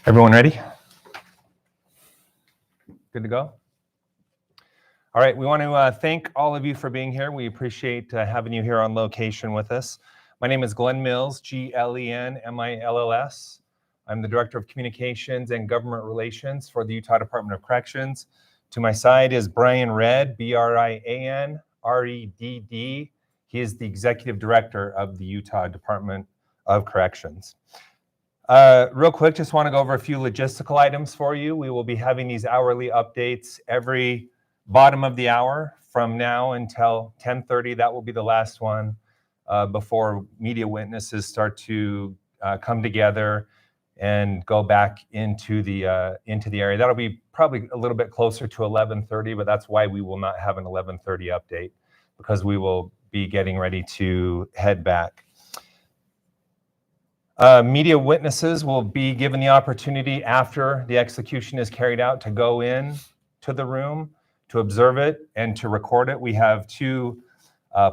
Everyone ready? Good to go? All right, we want to thank all of you for being here. We appreciate having you here on location with us. My name is Glenn Mills, Glenn-Mills. I'm the Director of Communications and Government Relations for the Utah Department of Corrections. To my side is Brian Redd, Brian Redd. He is the Executive Director of the Utah Department of Corrections. Real quick, just want to go over a few logistical items for you. We will be having these hourly updates every bottom of the hour from now until 10:30. That will be the last one before media witnesses start to come together and go back into the area. That'll be probably a little bit closer to 11:30, but that's why we will not have an 11:30 update, because we will be getting ready to head back. Media witnesses will be given the opportunity after the execution is carried out to go in to the room, to observe it, and to record it. We have two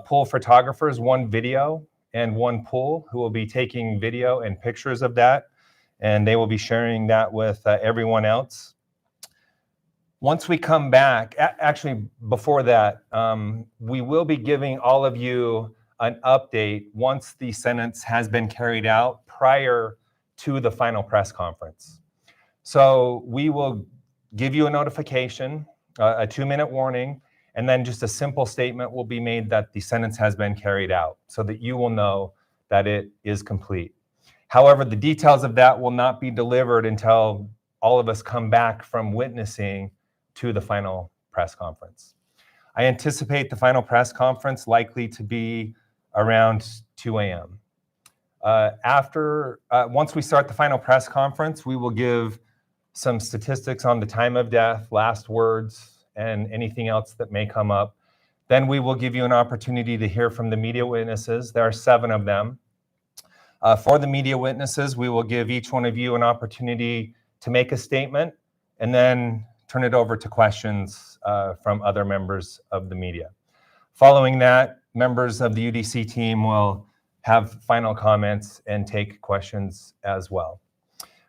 pool photographers, one video and one pool, who will be taking video and pictures of that, and they will be sharing that with everyone else. Once we come back, actually before that, we will be giving all of you an update once the sentence has been carried out prior to the final press conference. So we will give you a notification, a 2-minute warning, and then just a simple statement will be made that the sentence has been carried out, so that you will know that it is complete. However, the details of that will not be delivered until all of us come back from witnessing to the final press conference. I anticipate the final press conference likely to be around 2 a.m. Once we start the final press conference, we will give some statistics on the time of death, last words, and anything else that may come up. Then we will give you an opportunity to hear from the media witnesses. There are 7 of them. For the media witnesses, we will give each one of you an opportunity to make a statement and then turn it over to questions from other members of the media. Following that, members of the UDC team will have final comments and take questions as well.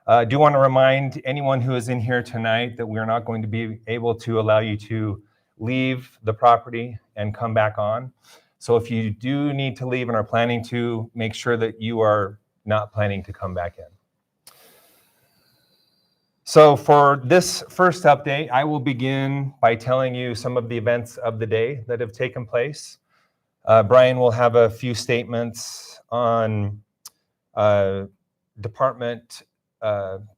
I do want to remind anyone who is in here tonight that we're not going to be able to allow you to leave the property and come back on. So if you do need to leave and are planning to, make sure that you are not planning to come back in. So for this first update, I will begin by telling you some of the events of the day that have taken place. Brian will have a few statements on department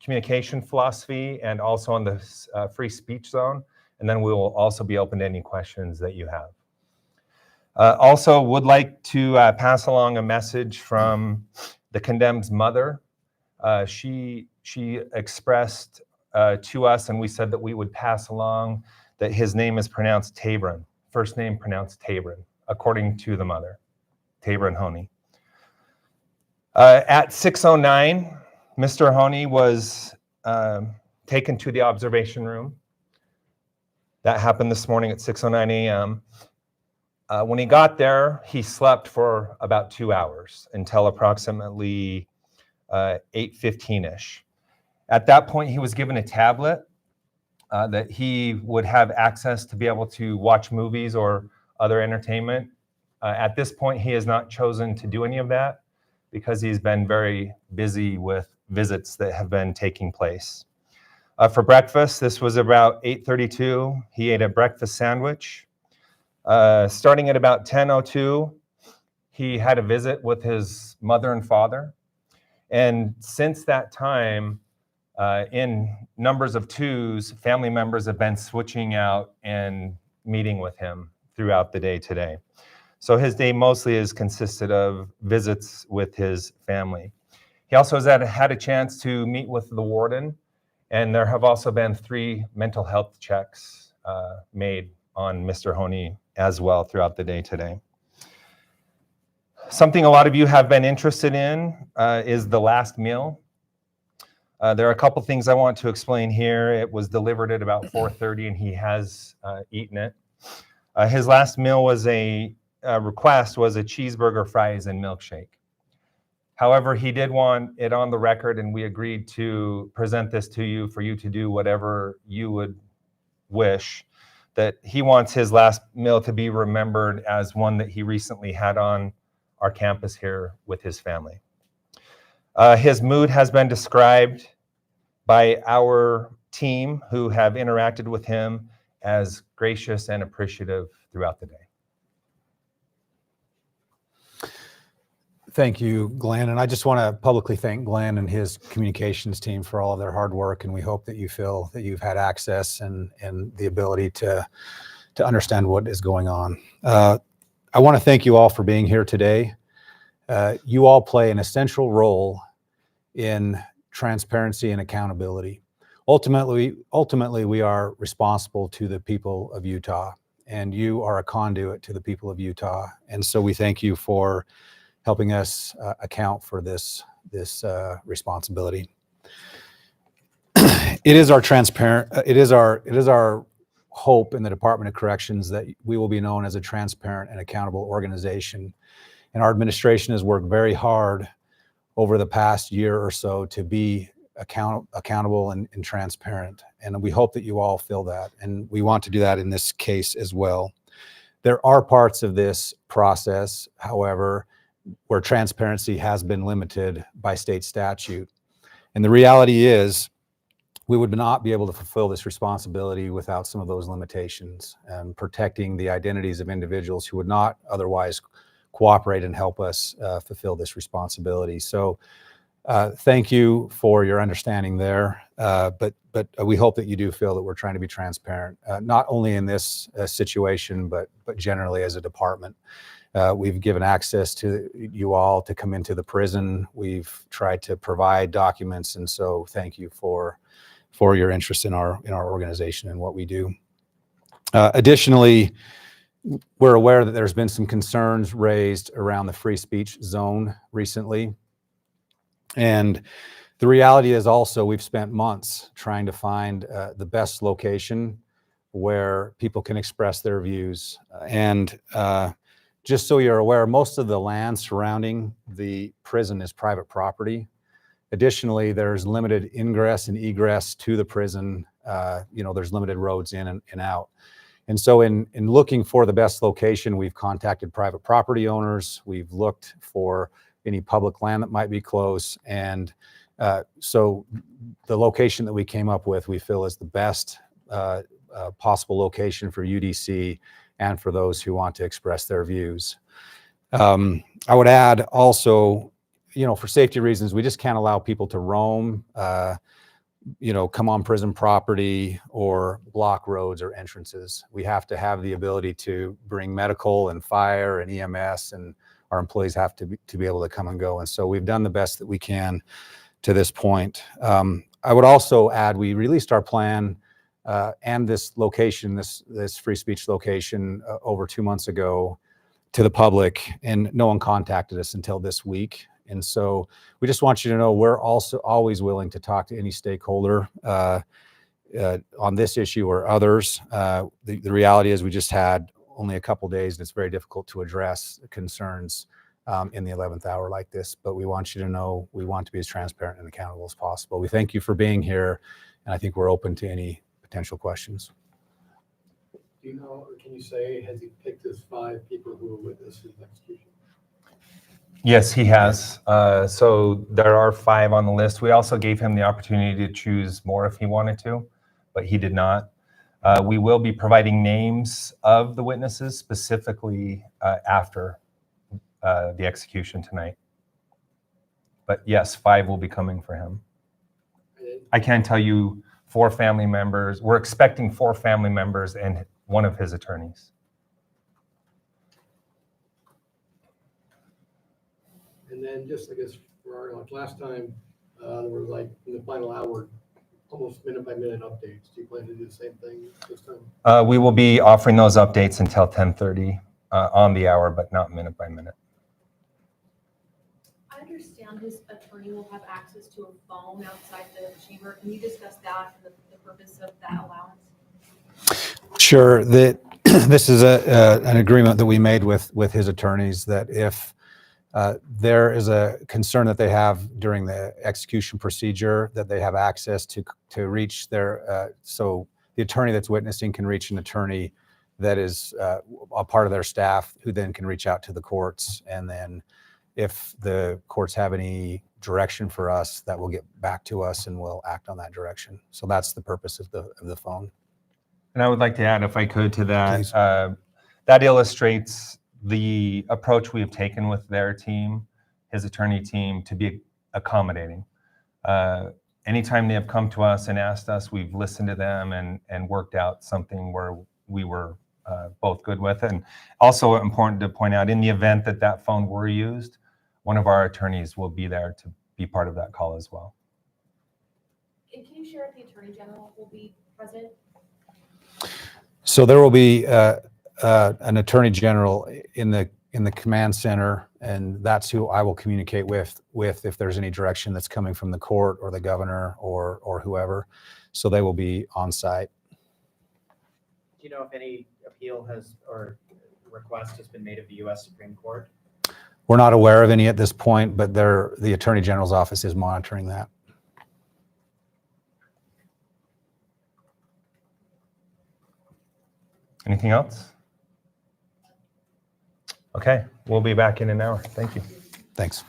communication philosophy and also on the free speech zone. And then we will also be open to any questions that you have. Also would like to pass along a message from the condemned's mother. She expressed to us, and we said that we would pass along, that his name is pronounced Taberon, first name pronounced Taberon, according to the mother, Taberon Honie. At 6:09, Mr. Honie was taken to the observation room. That happened this morning at 6:09 a.m. When he got there, he slept for about 2 hours until approximately 8:15-ish. At that point, he was given a tablet that he would have access to be able to watch movies or other entertainment. At this point, he has not chosen to do any of that because he's been very busy with visits that have been taking place. For breakfast, this was about 8:32. He ate a breakfast sandwich. Starting at about 10:02, he had a visit with his mother and father. And since that time, in numbers of twos, family members have been switching out and meeting with him throughout the day today. So his day mostly has consisted of visits with his family. He also has had a chance to meet with the warden, and there have also been 3 mental health checks made on Mr. Honie as well throughout the day today. Something a lot of you have been interested in is the last meal. There are a couple things I want to explain here. It was delivered at about 4:30 and he has eaten it. His last meal was request was a cheeseburger, fries, and milkshake. However, he did want it on the record, and we agreed to present this to you for you to do whatever you would wish, that he wants his last meal to be remembered as one that he recently had on our campus here with his family. His mood has been described by our team who have interacted with him as gracious and appreciative throughout the day. Thank you, Glenn. And I just want to publicly thank Glenn and his communications team for all of their hard work. And we hope that you feel that you've had access and the ability to understand what is going on. I want to thank you all for being here today. You all play an essential role in transparency and accountability. Ultimately, we are responsible to the people of Utah, and you are a conduit to the people of Utah. And so we thank you for helping us account for this responsibility. It is our hope in the Department of Corrections that we will be known as a transparent and accountable organization. And our administration has worked very hard over the past year or so to be accountable and transparent. And we hope that you all feel that. And we want to do that in this case as well. There are parts of this process, however, where transparency has been limited by state statute. And the reality is we would not be able to fulfill this responsibility without some of those limitations, and protecting the identities of individuals who would not otherwise cooperate and help us fulfill this responsibility. So thank you for your understanding there. But we hope that you do feel that we're trying to be transparent, not only in this situation, but generally as a department. We've given access to you all to come into the prison. We've tried to provide documents, and so thank you for your interest in our organization and what we do. Additionally, we're aware that there's been some concerns raised around the free speech zone recently, and the reality is also we've spent months trying to find the best location where people can express their views. And just so you're aware, most of the land surrounding the prison is private property. Additionally, there's limited ingress and egress to the prison. There's limited roads in and out. And so in looking for the best location, we've contacted private property owners. We've looked for any public land that might be close. And so the location that we came up with, we feel is the best possible location for UDC and for those who want to express their views. I would add also, for safety reasons, we just can't allow people to roam, come on prison property or block roads or entrances. We have to have the ability to bring medical and fire and EMS, and our employees have to be able to come and go. And so we've done the best that we can to this point. I would also add, we released our plan and this location, this free speech location over 2 months ago to the public, and no one contacted us until this week. And so we just want you to know we're also always willing to talk to any stakeholder on this issue or others. The reality is we just had only a couple days, and it's very difficult to address concerns in the 11th hour like this, but we want you to know we want to be as transparent and accountable as possible. We thank you for being here, and I think we're open to any potential questions. Do you know, or can you say, has he picked his 5 people who were witness his execution? Yes, he has. So there are 5 on the list. We also gave him the opportunity to choose more if he wanted to, but he did not. We will be providing names of the witnesses specifically after the execution tonight. But yes, 5 will be coming for him. I can tell you 4 family members. We're expecting 4 family members and one of his attorneys. And then just, I guess, for last time, there were in the final hour, almost minute by minute updates. Do you plan to do the same thing this time? We will be offering those updates until 10:30 on the hour, but not minute by minute. I understand his attorney will have access to a phone outside the chamber. Can you discuss that and the purpose of that allowance? Sure. This is an agreement that we made with his attorneys that if There is a concern that they have during the execution procedure that they have access to reach their, so the attorney that's witnessing can reach an attorney that is a part of their staff who then can reach out to the courts. And then if the courts have any direction for us, that will get back to us and we'll act on that direction. So that's the purpose of the phone. And I would like to add, if I could, to Please. that, that illustrates the approach we have taken with their team, his attorney team, to be accommodating. Anytime they have come to us and asked us, we've listened to them and worked out something where we were both good with it. And also important to point out, in the event that that phone were used, one of our attorneys will be there to be part of that call as well. And can you share if the Attorney General will be present? So there will be an attorney general in the command center, and that's who I will communicate with if there's any direction that's coming from the court or the governor or whoever. So they will be on site. Do you know if any appeal has or request has been made of the U.S. Supreme Court? We're not aware of any at this point, but the attorney general's office is monitoring that. Anything else? Okay, we'll be back in an hour. Thank you. Thanks.